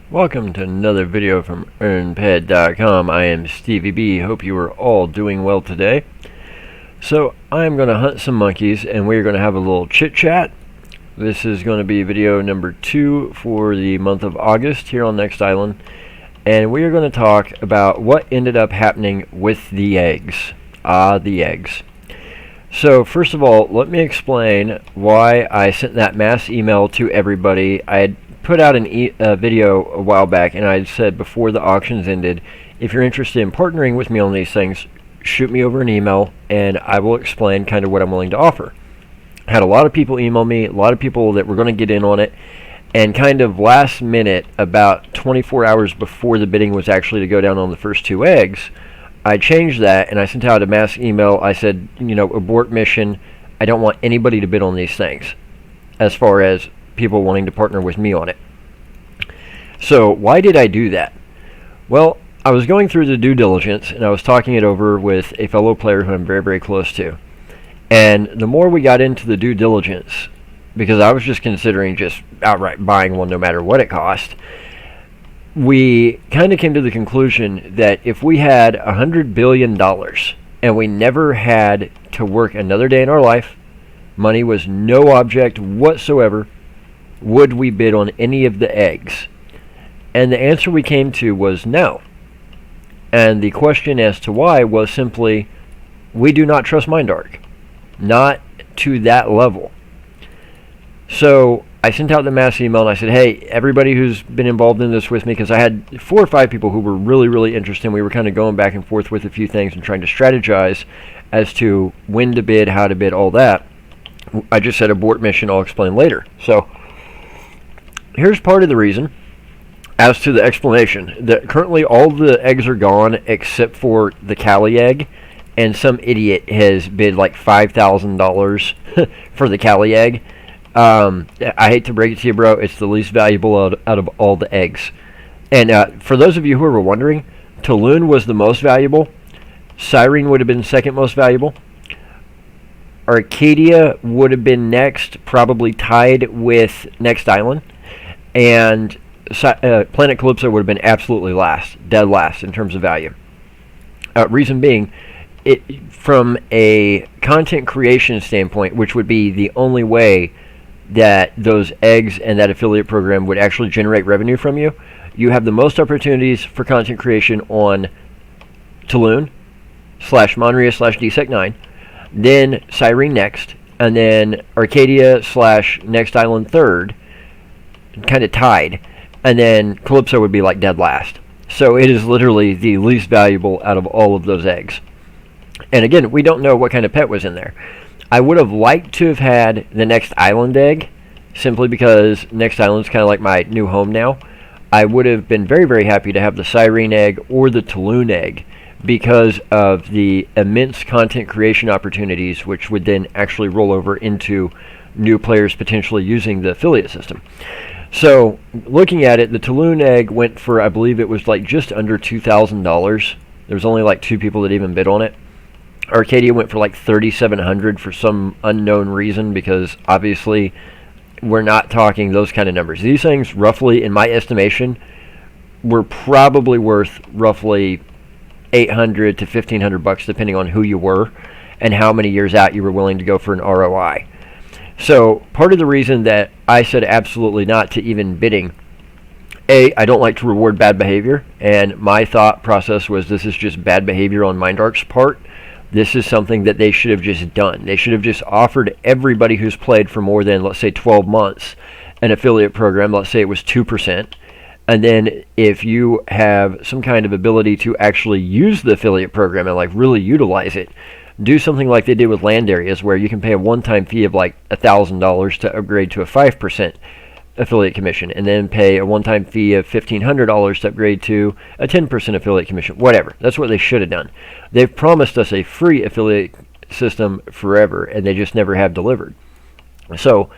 Welcome to another video from EarnPed.com. I am Stevie B. Hope you are all doing well today. So I'm going to hunt some monkeys and we're going to have a little chit chat. This is going to be video number 2 for the month of August here on Next Island. And we are going to talk about what ended up happening with the eggs. The eggs. So first of all, let me explain why I sent that mass email to everybody. I had put out a video a while back, and I said before the auctions ended, if you're interested in partnering with me on these things, shoot me over an email and I will explain kind of what I'm willing to offer. I had a lot of people email me, a lot of people that were going to get in on it, and kind of last minute, about 24 hours before the bidding was actually to go down on the first 2 eggs, I changed that and I sent out a mass email. I said, abort mission. I don't want anybody to bid on these things as far as people wanting to partner with me on it. So why did I do that? Well, I was going through the due diligence and I was talking it over with a fellow player who I'm very, very close to. And the more we got into the due diligence, because I was just considering just outright buying one no matter what it cost, we kind of came to the conclusion that if we had $100 billion and we never had to work another day in our life, money was no object whatsoever, would we bid on any of the eggs? And the answer we came to was no. And the question as to why was simply, we do not trust Mindark. Not to that level. So I sent out the mass email and I said, hey, everybody who's been involved in this with me, because I had 4 or 5 people who were really, really interested. We were kind of going back and forth with a few things and trying to strategize as to when to bid, how to bid, all that. I just said abort mission, I'll explain later. So here's part of the reason as to the explanation. That currently all the eggs are gone except for the Cali egg, and some idiot has bid like $5,000 for the Cali egg. I hate to break it to you, bro, it's the least valuable out of all the eggs. And for those of you who were wondering, Tulun was the most valuable. Siren would have been second most valuable. Arcadia would have been next, probably tied with Next Island. And Planet Calypso would have been absolutely last, dead last in terms of value. Reason being, from a content creation standpoint, which would be the only way that those eggs and that affiliate program would actually generate revenue from you, you have the most opportunities for content creation on Tulun / Monria / DSEC9, then Siren next, and then Arcadia / Next Island third, kind of tied, and then Calypso would be like dead last. So it is literally the least valuable out of all of those eggs. And again, we don't know what kind of pet was in there. I would have liked to have had the Next Island egg, simply because Next Island's kind of like my new home now. I would have been very, very happy to have the Siren egg or the Tulun egg because of the immense content creation opportunities, which would then actually roll over into new players potentially using the affiliate system. So looking at it, the Tulun egg went for, I believe it was like just under $2,000. There was only like 2 people that even bid on it. Arcadia went for like $3,700 for some unknown reason, because obviously we're not talking those kind of numbers. These things, roughly, in my estimation, were probably worth roughly $800 to $1,500, depending on who you were and how many years out you were willing to go for an ROI. So part of the reason that I said absolutely not to even bidding, I don't like to reward bad behavior, and my thought process was this is just bad behavior on Mindark's part. This is something that they should have just done. They should have just offered everybody who's played for more than, let's say, 12 months an affiliate program. Let's say it was 2%. And then if you have some kind of ability to actually use the affiliate program and like really utilize it, do something like they did with land areas, where you can pay a one-time fee of like $1,000 to upgrade to a 5% affiliate commission, and then pay a one-time fee of $1,500 to upgrade to a 10% affiliate commission. Whatever. That's what they should have done. They've promised us a free affiliate system forever, and they just never have delivered. So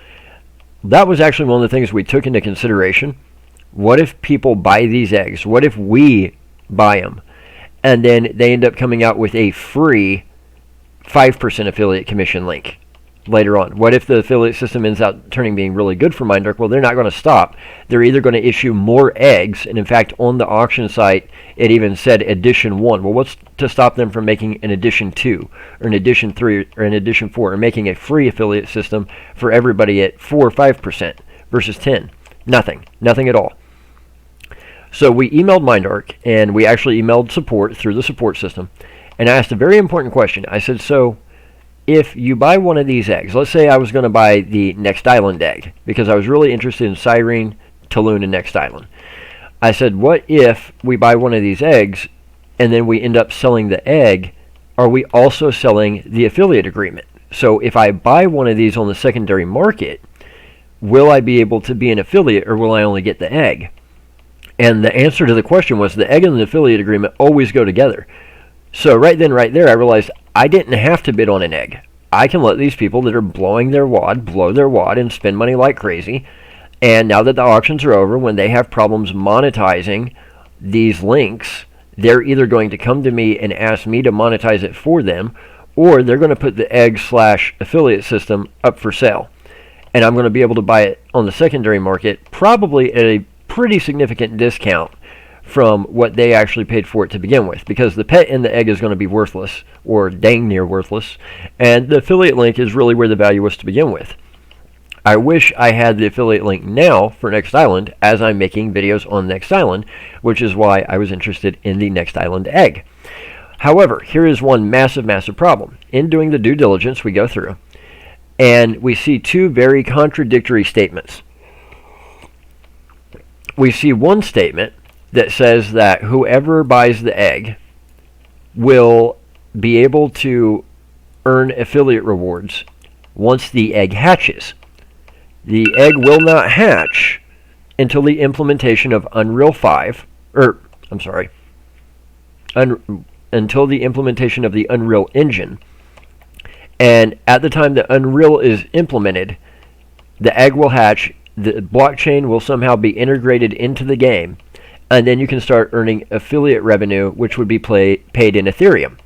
that was actually one of the things we took into consideration. What if people buy these eggs? What if we buy them, and then they end up coming out with a free 5% affiliate commission link? later on? What if the affiliate system ends up being really good for Mindark? Well, they're not going to stop. They're either going to issue more eggs, and in fact, on the auction site, it even said edition 1. Well, what's to stop them from making an edition 2, or an edition 3, or an edition 4, or making a free affiliate system for everybody at 4 or 5% versus 10? Nothing. Nothing at all. So we emailed Mindark, and we actually emailed support through the support system, and I asked a very important question. I said, so if you buy one of these eggs, let's say I was going to buy the Next Island egg, because I was really interested in Cyrene, Tulun, and Next Island. I said, what if we buy one of these eggs, and then we end up selling the egg? Are we also selling the affiliate agreement? So if I buy one of these on the secondary market, will I be able to be an affiliate, or will I only get the egg? And the answer to the question was the egg and the affiliate agreement always go together. So right then, right there, I realized I didn't have to bid on an egg. I can let these people that are blowing their wad blow their wad and spend money like crazy. And now that the auctions are over, when they have problems monetizing these links, they're either going to come to me and ask me to monetize it for them, or they're going to put the egg/affiliate system up for sale. And I'm going to be able to buy it on the secondary market, probably at a pretty significant discount from what they actually paid for it to begin with, because the pet in the egg is going to be worthless, or dang near worthless, and the affiliate link is really where the value was to begin with. I wish I had the affiliate link now for Next Island, as I'm making videos on Next Island, which is why I was interested in the Next Island egg. However, here is one massive, massive problem. In doing the due diligence, we go through, and we see two very contradictory statements. We see one statement that says that whoever buys the egg will be able to earn affiliate rewards once the egg hatches. The egg will not hatch until the implementation of Unreal 5, until the implementation of the Unreal Engine. And at the time that Unreal is implemented, the egg will hatch, the blockchain will somehow be integrated into the game, and then you can start earning affiliate revenue, which would be paid in Ethereum.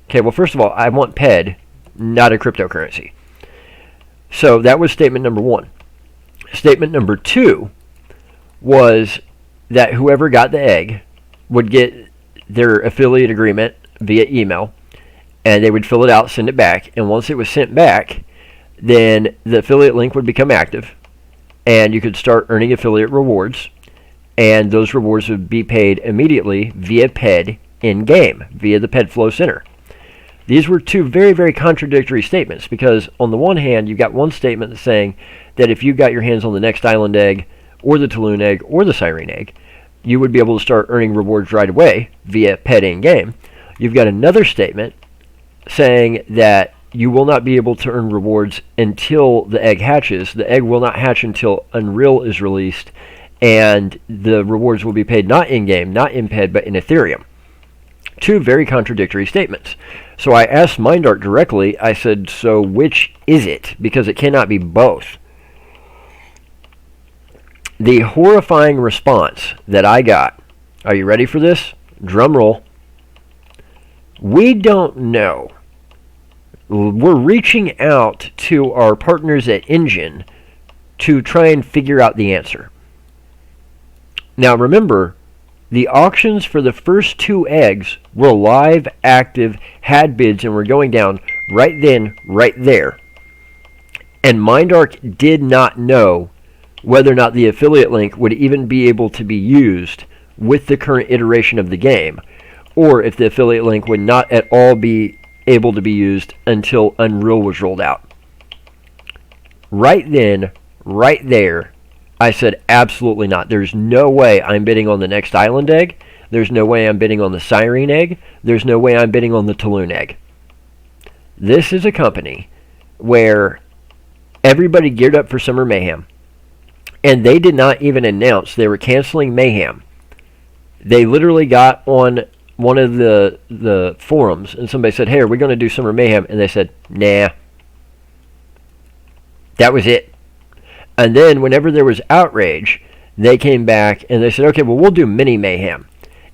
Okay, well, first of all, I want PED, not a cryptocurrency. So that was statement number one. Statement number two was that whoever got the egg would get their affiliate agreement via email, and they would fill it out, send it back, and once it was sent back, then the affiliate link would become active, and you could start earning affiliate rewards, and those rewards would be paid immediately via PED in-game, via the PED Flow Center. These were two very, very contradictory statements, because on the one hand, you've got one statement saying that if you got your hands on the Next Island egg, or the Tulun egg, or the Cyrene egg, you would be able to start earning rewards right away via PED in-game. You've got another statement saying that you will not be able to earn rewards until the egg hatches. The egg will not hatch until Unreal is released, and the rewards will be paid not in-game, not in PED, but in Ethereum. Two very contradictory statements. So I asked Mindark directly, I said, so which is it? Because it cannot be both. The horrifying response that I got, are you ready for this? Drum roll. We don't know. We're reaching out to our partners at Enjin to try and figure out the answer. Now remember, the auctions for the first two eggs were live, active, had bids, and were going down right then, right there. And Mindark did not know whether or not the affiliate link would even be able to be used with the current iteration of the game, or if the affiliate link would not at all be able to be used until Unreal was rolled out. Right then, right there, I said absolutely not. There's no way I'm bidding on the Next Island egg. There's no way I'm bidding on the Cyrene egg. There's no way I'm bidding on the Tulun egg. This is a company where everybody geared up for Summer Mayhem, and they did not even announce they were canceling Mayhem. They literally got on one of the forums, and somebody said, hey, are we going to do Summer Mayhem? And they said, nah. That was it. And then whenever there was outrage, they came back and they said, okay, well, we'll do Mini Mayhem.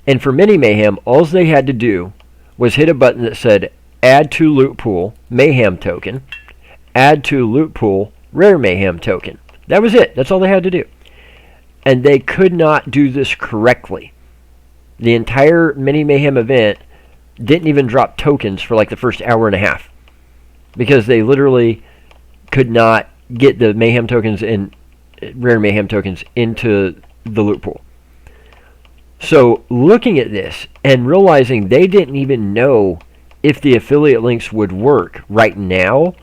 And for Mini Mayhem, all they had to do was hit a button that said, add to loot pool, Mayhem token, add to loot pool, rare mayhem token. That was it. That's all they had to do. And they could not do this correctly. The entire mini mayhem event didn't even drop tokens for like the first hour and a half, because they literally could not get the mayhem tokens and rare mayhem tokens into the loot pool. So looking at this and realizing they didn't even know if the affiliate links would work right now,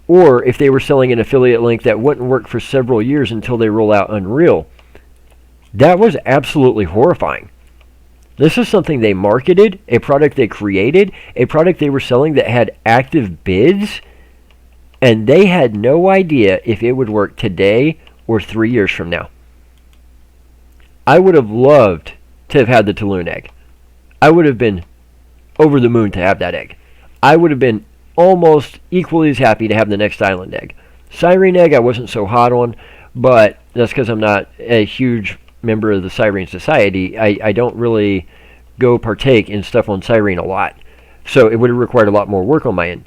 or if they were selling an affiliate link that wouldn't work for several years until they roll out Unreal, that was absolutely horrifying. This is something they marketed, a product they created, a product they were selling that had active bids, and they had no idea if it would work today or 3 years from now. I would have loved to have had the Tulun egg. I would have been over the moon to have that egg. I would have been almost equally as happy to have the next island egg. Siren egg I wasn't so hot on, but that's because I'm not a huge member of the Siren Society. I don't really go partake in stuff on Siren a lot, so it would have required a lot more work on my end.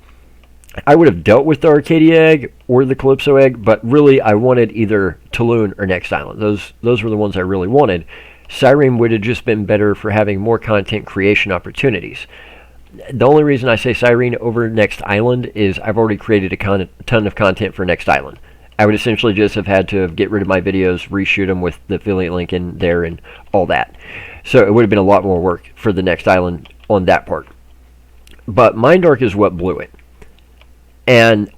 I would have dealt with the Arcadia egg or the Calypso egg, but really I wanted either Tulun or Next Island. Those were the ones I really wanted. Siren would have just been better for having more content creation opportunities. The only reason I say Siren over Next Island is I've already created a ton of content for Next Island. I would essentially just have had to get rid of my videos, reshoot them with the affiliate link in there and all that. So it would have been a lot more work for the Next Island on that part. But Mindark is what blew it. And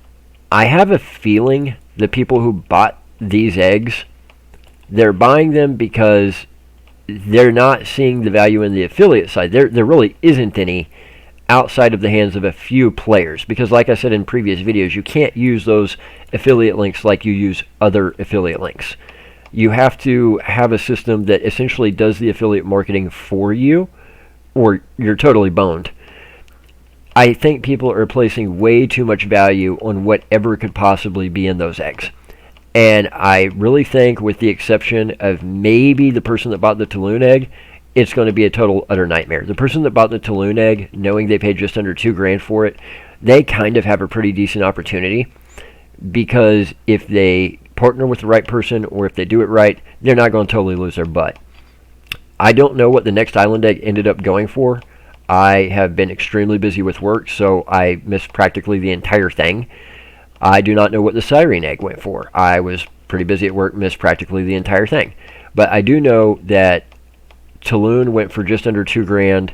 I have a feeling the people who bought these eggs, they're buying them because they're not seeing the value in the affiliate side. There really isn't any outside of the hands of a few players, because like I said in previous videos, you can't use those affiliate links like you use other affiliate links. You have to have a system that essentially does the affiliate marketing for you, or you're totally boned. I think people are placing way too much value on whatever could possibly be in those eggs. And I really think, with the exception of maybe the person that bought the Tulun egg, it's going to be a total utter nightmare. The person that bought the Tulun egg, knowing they paid just under $2,000 for it, they kind of have a pretty decent opportunity, because if they partner with the right person, or if they do it right, they're not going to totally lose their butt. I don't know what the Next Island egg ended up going for. I have been extremely busy with work, so I missed practically the entire thing. I do not know what the Siren egg went for. I was pretty busy at work, missed practically the entire thing. But I do know that Tulun went for just under $2,000.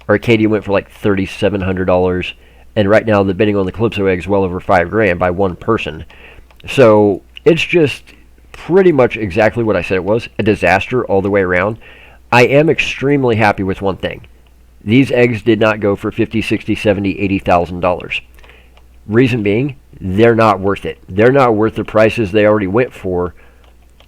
Arcadia went for like $3,700, and right now the bidding on the Calypso egg is well over $5,000 by one person. So it's just pretty much exactly what I said it was, a disaster all the way around. I am extremely happy with one thing. These eggs did not go for $50,000, $60,000, $70,000, $80,000. Reason being, they're not worth it. They're not worth the prices they already went for,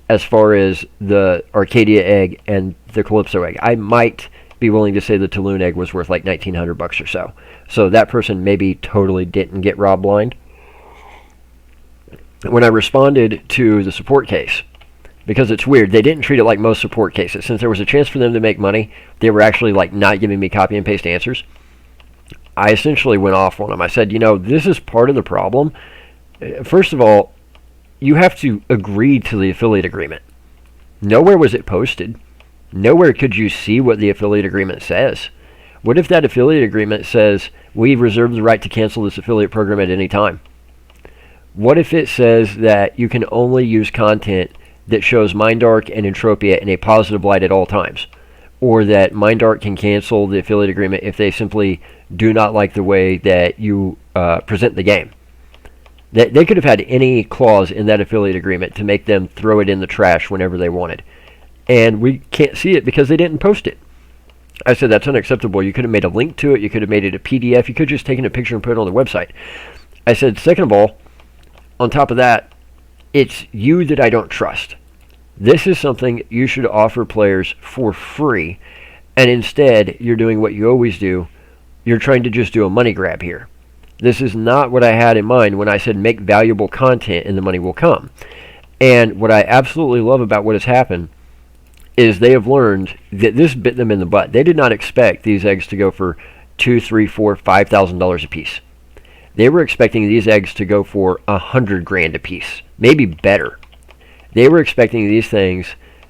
as far as the Arcadia egg and the Calypso egg. I might be willing to say the Tulun egg was worth like $1,900 or so. So that person maybe totally didn't get robbed blind. When I responded to the support case, because it's weird, they didn't treat it like most support cases. Since there was a chance for them to make money, they were actually like not giving me copy and paste answers. I essentially went off on them. I said, this is part of the problem. First of all, you have to agree to the affiliate agreement. Nowhere was it posted. Nowhere could you see what the affiliate agreement says. What if that affiliate agreement says, we reserve the right to cancel this affiliate program at any time? What if it says that you can only use content that shows Mindark and Entropia in a positive light at all times? Or that Mindark can cancel the affiliate agreement if they simply do not like the way that you present the game? They could have had any clause in that affiliate agreement to make them throw it in the trash whenever they wanted. And we can't see it because they didn't post it. I said, that's unacceptable. You could have made a link to it. You could have made it a PDF. You could have just taken a picture and put it on the website. I said, second of all, on top of that, it's you that I don't trust. This is something you should offer players for free. And instead, you're doing what you always do. You're trying to just do a money grab here. This is not what I had in mind when I said make valuable content and the money will come. And what I absolutely love about what has happened is they have learned that this bit them in the butt. They did not expect these eggs to go for $2,000, $3,000, $4,000, $5,000 a piece. They were expecting these eggs to go for 100 grand a piece, maybe better. They were expecting these things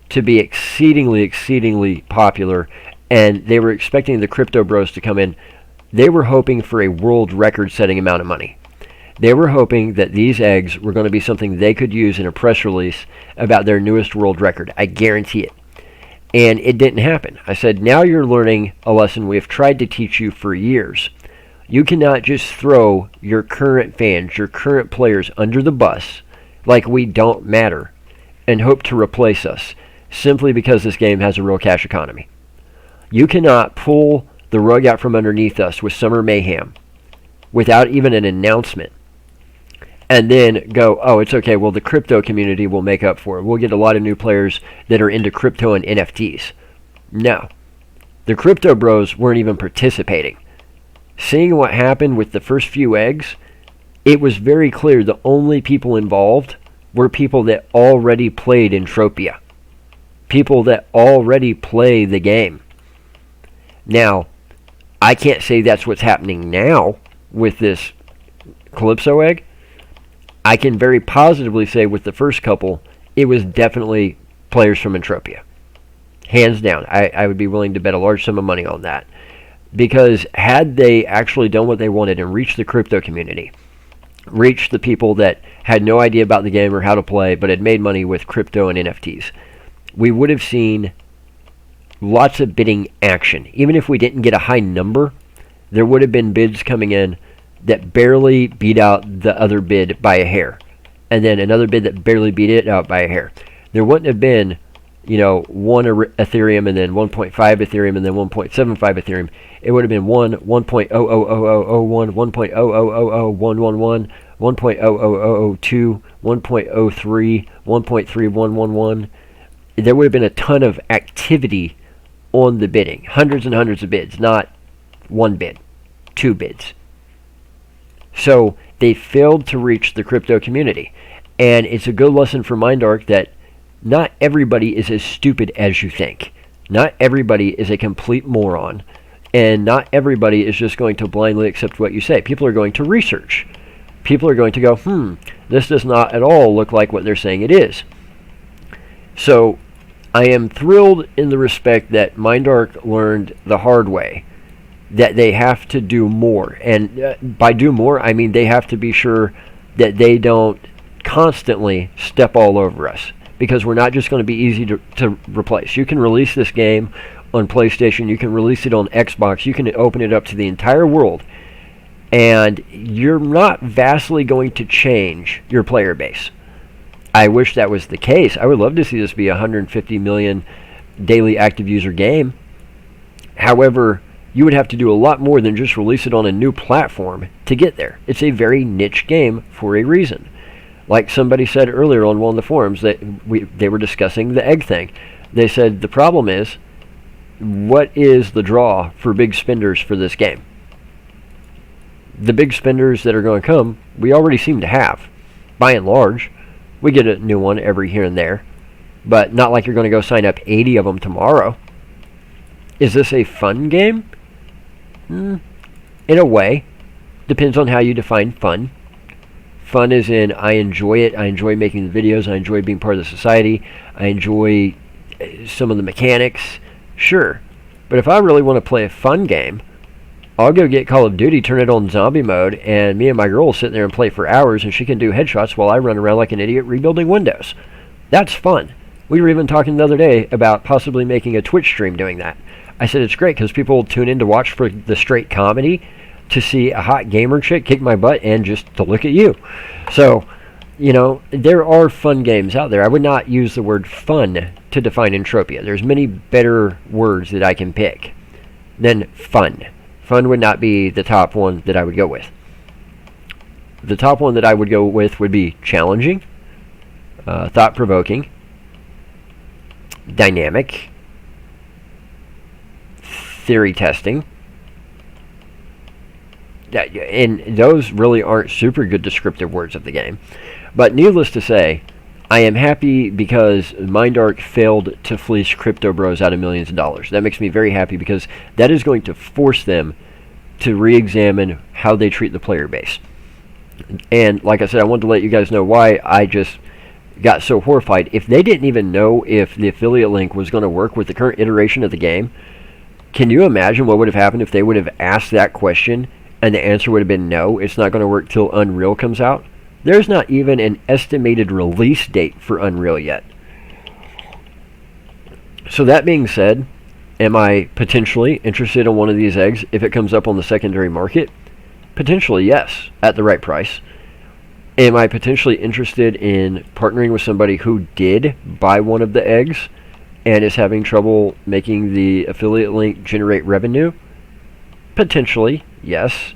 to be exceedingly popular, and they were expecting the crypto bros to come in. They were hoping for a world record-setting amount of money. They were hoping that these eggs were going to be something they could use in a press release about their newest world record. I guarantee it. And it didn't happen. I said, now you're learning a lesson we have tried to teach you for years. You cannot just throw your current fans, your current players under the bus like we don't matter and hope to replace us simply because this game has a real cash economy. You cannot pull the rug out from underneath us with Summer Mayhem without even an announcement and then go, oh, it's okay, well, the crypto community will make up for it. We'll get a lot of new players that are into crypto and NFTs. No. The crypto bros weren't even participating. Seeing what happened with the first few eggs, it was very clear the only people involved were people that already played Entropia. People that already play the game. Now, I can't say that's what's happening now with this Calypso egg. I can very positively say with the first couple, it was definitely players from Entropia. Hands down. I would be willing to bet a large sum of money on that. Because had they actually done what they wanted and reached the crypto community, reached the people that had no idea about the game or how to play, but had made money with crypto and NFTs, we would have seen lots of bidding action. Even if we didn't get a high number, there would have been bids coming in that barely beat out the other bid by a hair. And then another bid that barely beat it out by a hair. There wouldn't have been, 1 Ethereum and then 1.5 Ethereum and then 1.75 Ethereum. It would have been 1.00001, 1.0000111, 1.00002, 1.03, 1.3111. There would have been a ton of activity on the bidding. Hundreds and hundreds of bids, not one bid, 2 bids. So they failed to reach the crypto community. And it's a good lesson for Mindark that not everybody is as stupid as you think. Not everybody is a complete moron. And not everybody is just going to blindly accept what you say. People are going to research. People are going to go, this does not at all look like what they're saying it is. So I am thrilled in the respect that Mindark learned the hard way that they have to do more. And by do more, I mean they have to be sure that they don't constantly step all over us. Because we're not just going to be easy to replace. You can release this game on PlayStation. You can release it on Xbox. You can open it up to the entire world. And you're not vastly going to change your player base. I wish that was the case. I would love to see this be a 150 million daily active user game. However, you would have to do a lot more than just release it on a new platform to get there. It's a very niche game for a reason. Like somebody said earlier on one of the forums that they were discussing the egg thing. They said the problem is, what is the draw for big spenders for this game? The big spenders that are going to come, we already seem to have. By and large, we get a new one every here and there. But not like you're going to go sign up 80 of them tomorrow. Is this a fun game? In a way. Depends on how you define fun. Fun is in, I enjoy it. I enjoy making the videos. I enjoy being part of the society. I enjoy some of the mechanics. Sure. But if I really want to play a fun game, I'll go get Call of Duty, turn it on zombie mode, and me and my girl will sit there and play for hours, and she can do headshots while I run around like an idiot rebuilding Windows. That's fun. We were even talking the other day about possibly making a Twitch stream doing that. I said it's great because people will tune in to watch for the straight comedy, to see a hot gamer chick kick my butt, and just to look at you. So, there are fun games out there. I would not use the word fun to define Entropia. There's many better words that I can pick than fun. Fun would not be the top one that I would go with. The top one that I would go with would be challenging, thought-provoking, dynamic, theory testing. And those really aren't super good descriptive words of the game. But needless to say, I am happy because Mindark failed to fleece crypto bros out of millions of dollars. That makes me very happy because that is going to force them to re-examine how they treat the player base. And like I said, I wanted to let you guys know why I just got so horrified. If they didn't even know if the affiliate link was going to work with the current iteration of the game, can you imagine what would have happened if they would have asked that question and the answer would have been no, it's not going to work till Unreal comes out? There's not even an estimated release date for Unreal yet. So that being said, am I potentially interested in one of these eggs if it comes up on the secondary market? Potentially, yes, at the right price. Am I potentially interested in partnering with somebody who did buy one of the eggs and is having trouble making the affiliate link generate revenue? Potentially, yes.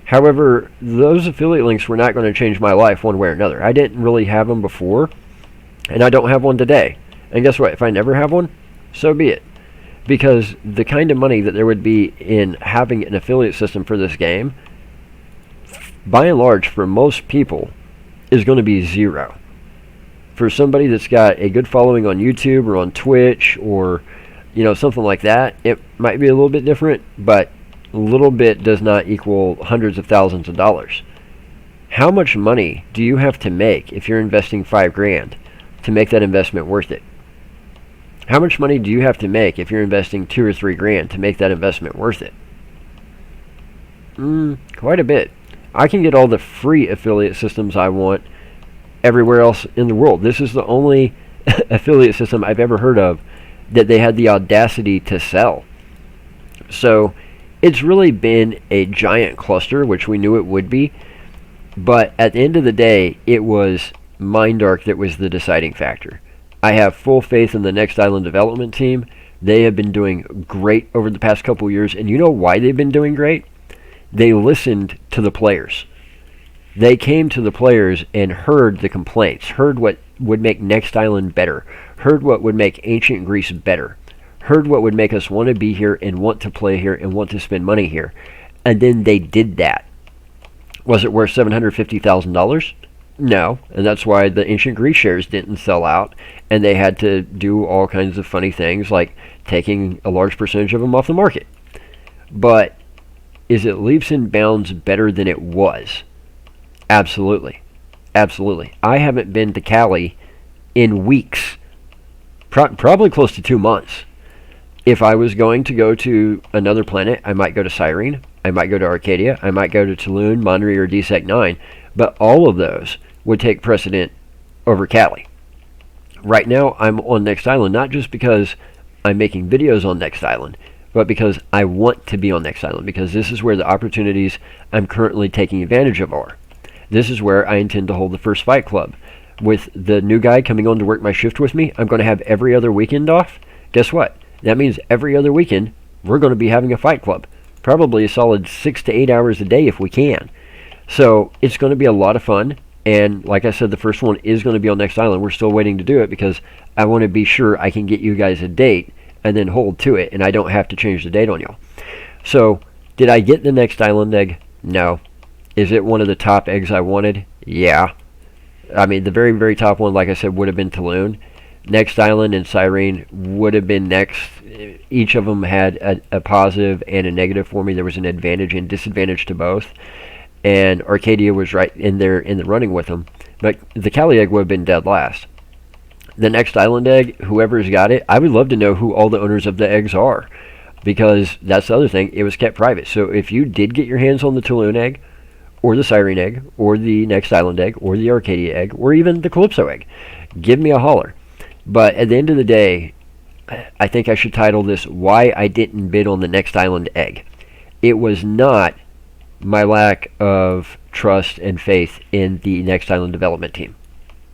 However, those affiliate links were not going to change my life one way or another. I didn't really have them before, and I don't have one today. And guess what? If I never have one, so be it. Because the kind of money that there would be in having an affiliate system for this game, by and large, for most people, is going to be zero. For somebody that's got a good following on YouTube or on Twitch or, something like that, it might be a little bit different, but a little bit does not equal hundreds of thousands of dollars. How much money do you have to make if you're investing $5,000 to make that investment worth it? How much money do you have to make if you're investing $2,000 or $3,000 to make that investment worth it? Quite a bit. I can get all the free affiliate systems I want everywhere else in the world. This is the only affiliate system I've ever heard of that they had the audacity to sell. So it's really been a giant cluster, which we knew it would be. But at the end of the day, it was Mindark that was the deciding factor. I have full faith in the Next Island development team. They have been doing great over the past couple years. And you know why they've been doing great? They listened to the players. They came to the players and heard the complaints, heard what would make Next Island better, heard what would make Ancient Greece better, heard what would make us want to be here and want to play here and want to spend money here. And then they did that. Was it worth $750,000? No, and that's why the Ancient Greece shares didn't sell out, and they had to do all kinds of funny things like taking a large percentage of them off the market. But is it leaps and bounds better than it was? Absolutely. Absolutely. I haven't been to Cali in weeks, probably close to 2 months. If I was going to go to another planet, I might go to Cyrene, I might go to Arcadia, I might go to Tulum, Monterey, or DSEC 9, but all of those would take precedent over Cali. Right now, I'm on Next Island, not just because I'm making videos on Next Island, but because I want to be on Next Island, because this is where the opportunities I'm currently taking advantage of are. This is where I intend to hold the first fight club. With the new guy coming on to work my shift with me, I'm going to have every other weekend off. Guess what? That means every other weekend, we're going to be having a fight club. Probably a solid 6 to 8 hours a day if we can. So it's going to be a lot of fun. And like I said, the first one is going to be on Next Island. We're still waiting to do it because I want to be sure I can get you guys a date and then hold to it, and I don't have to change the date on y'all. So, did I get the Next Island egg? No. Is it one of the top eggs I wanted? Yeah. I mean, the very, very top one, like I said, would have been Tulum. Next Island and Cyrene would have been next. Each of them had a positive and a negative for me. There was an advantage and disadvantage to both. And Arcadia was right in there in the running with them. But the Cali egg would have been dead last. The Next Island egg, whoever's got it, I would love to know who all the owners of the eggs are. Because that's the other thing, it was kept private. So if you did get your hands on the Tulum egg, or the Cyrene egg, or the Next Island egg, or the Arcadia egg, or even the Calypso egg, give me a holler. But at the end of the day, I think I should title this, Why I Didn't Bid on the Next Island Egg. It was not my lack of trust and faith in the Next Island development team.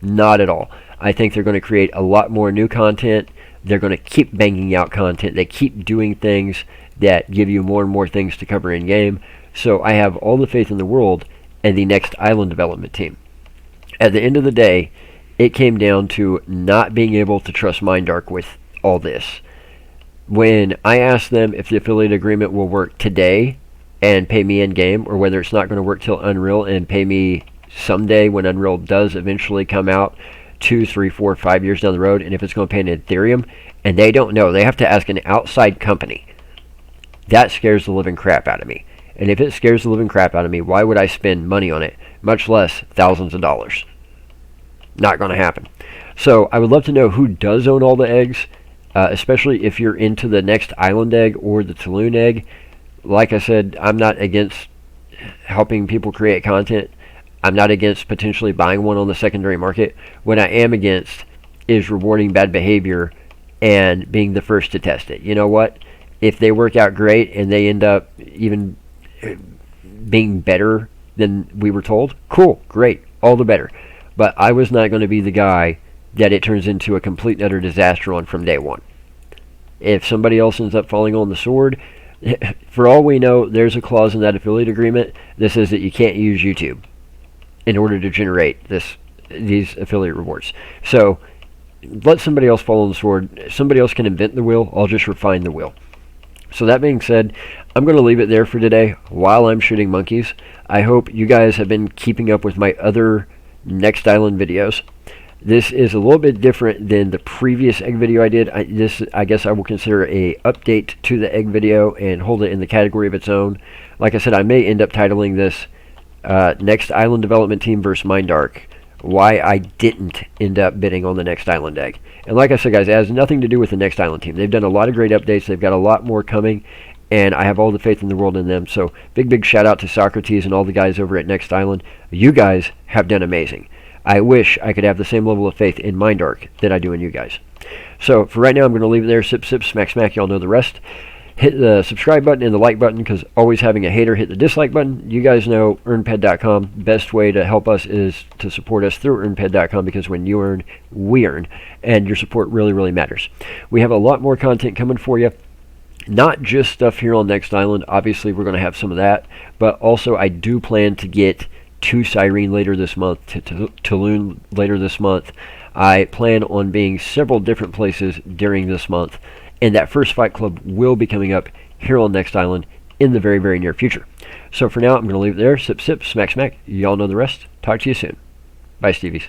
Not at all. I think they're going to create a lot more new content. They're going to keep banging out content. They keep doing things that give you more and more things to cover in game. So I have all the faith in the world in the Next Island development team. At the end of the day, it came down to not being able to trust Mindark with all this. When I asked them if the affiliate agreement will work today and pay me in game, or whether it's not going to work till Unreal and pay me someday when Unreal does eventually come out 2, 3, 4, 5 years down the road, and if it's going to pay in Ethereum, and they don't know. They have to ask an outside company. That scares the living crap out of me. And if it scares the living crap out of me, why would I spend money on it, much less thousands of dollars? Not going to happen. So I would love to know who does own all the eggs, especially if you're into the next island egg or the Tulun egg. Like I said, I'm not against helping people create content. I'm not against potentially buying one on the secondary market. What I am against is rewarding bad behavior and being the first to test it. You know what? If they work out great and they end up even being better than we were told, cool, great, all the better. But I was not going to be the guy that it turns into a complete and utter disaster on from day one. If somebody else ends up falling on the sword, for all we know, there's a clause in that affiliate agreement that says that you can't use YouTube in order to generate these affiliate rewards. So let somebody else fall on the sword. Somebody else can invent the wheel. I'll just refine the wheel. So that being said, I'm going to leave it there for today while I'm shooting monkeys. I hope you guys have been keeping up with my other Next Island videos. This is a little bit different than the previous egg video I did. I guess I will consider a update to the egg video and hold it in the category of its own. Like I said, I may end up titling this Next Island Development Team versus Mindark. Why I didn't end up bidding on the Next Island egg. And like I said, guys, it has nothing to do with the Next Island team. They've done a lot of great updates. They've got a lot more coming, and I have all the faith in the world in them. So big shout out to Socrates and all the guys over at Next Island. You guys have done amazing. I wish I could have the same level of faith in Mindark that I do in you guys. So for right now, I'm going to leave it there. Sip, smack. Y'all know the rest. Hit the subscribe button and the like button, because always having a hater hit the dislike button. You guys know earnped.com. Best way to help us is to support us through earnped.com, because when you earn, we earn. And your support really matters. We have a lot more content coming for you. Not just stuff here on Next Island. Obviously, we're going to have some of that. But also, I do plan to get to Cyrene later this month, to Tulun later this month. I plan on being several different places during this month, and that first fight club will be coming up here on Next Island in the very near future. So for now, I'm going to leave it there. Sip, smack. Y'all know the rest. Talk to you soon. Bye, Stevies.